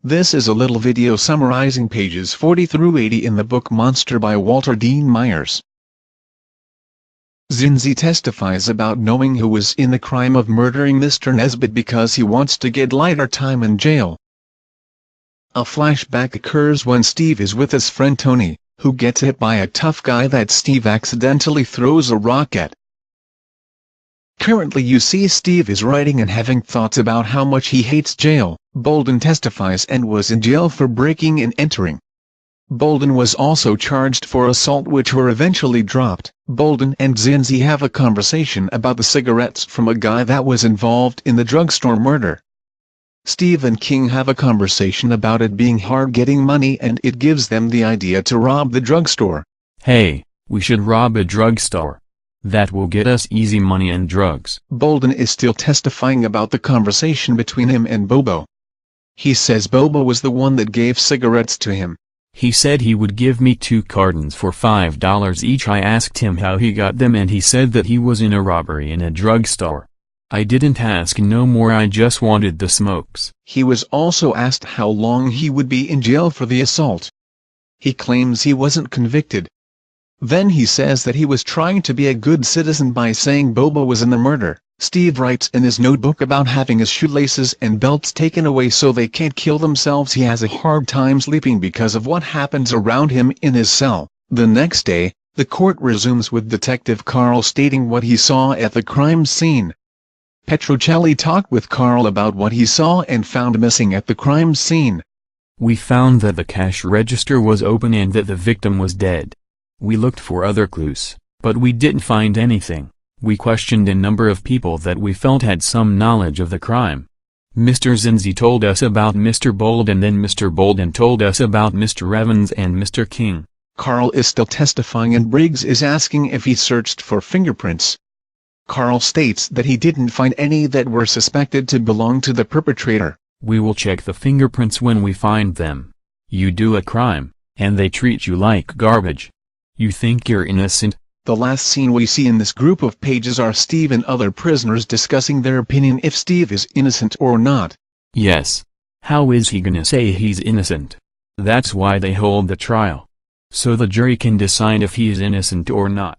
This is a little video summarizing pages 40 through 80 in the book Monster by Walter Dean Myers. Zinzi testifies about knowing who was in the crime of murdering Mr. Nesbitt because he wants to get lighter time in jail. A flashback occurs when Steve is with his friend Tony, who gets hit by a tough guy that Steve accidentally throws a rock at. Currently you see Steve is writing and having thoughts about how much he hates jail. Bolden testifies and was in jail for breaking and entering. Bolden was also charged for assault which were eventually dropped. Bolden and Zinzi have a conversation about the cigarettes from a guy that was involved in the drugstore murder. Steve and King have a conversation about it being hard getting money and it gives them the idea to rob the drugstore. Hey, we should rob a drugstore. That will get us easy money and drugs. Bolden is still testifying about the conversation between him and Bobo. He says Bobo was the one that gave cigarettes to him. He said he would give me 2 cartons for $5 each. I asked him how he got them and he said that he was in a robbery in a drugstore. I didn't ask no more, I just wanted the smokes. He was also asked how long he would be in jail for the assault. He claims he wasn't convicted. Then he says that he was trying to be a good citizen by saying Bobo was in the murder. Steve writes in his notebook about having his shoelaces and belts taken away so they can't kill themselves. He has a hard time sleeping because of what happens around him in his cell. The next day, the court resumes with Detective Carl stating what he saw at the crime scene. Petrocelli talked with Carl about what he saw and found missing at the crime scene. We found that the cash register was open and that the victim was dead. We looked for other clues, but we didn't find anything. We questioned a number of people that we felt had some knowledge of the crime. Mr. Zinzi told us about Mr. Bolden, then Mr. Bolden told us about Mr. Evans and Mr. King. Carl is still testifying and Briggs is asking if he searched for fingerprints. Carl states that he didn't find any that were suspected to belong to the perpetrator. We will check the fingerprints when we find them. You do a crime, and they treat you like garbage. You think you're innocent? The last scene we see in this group of pages are Steve and other prisoners discussing their opinion if Steve is innocent or not. Yes. How is he gonna say he's innocent? That's why they hold the trial. So the jury can decide if he is innocent or not.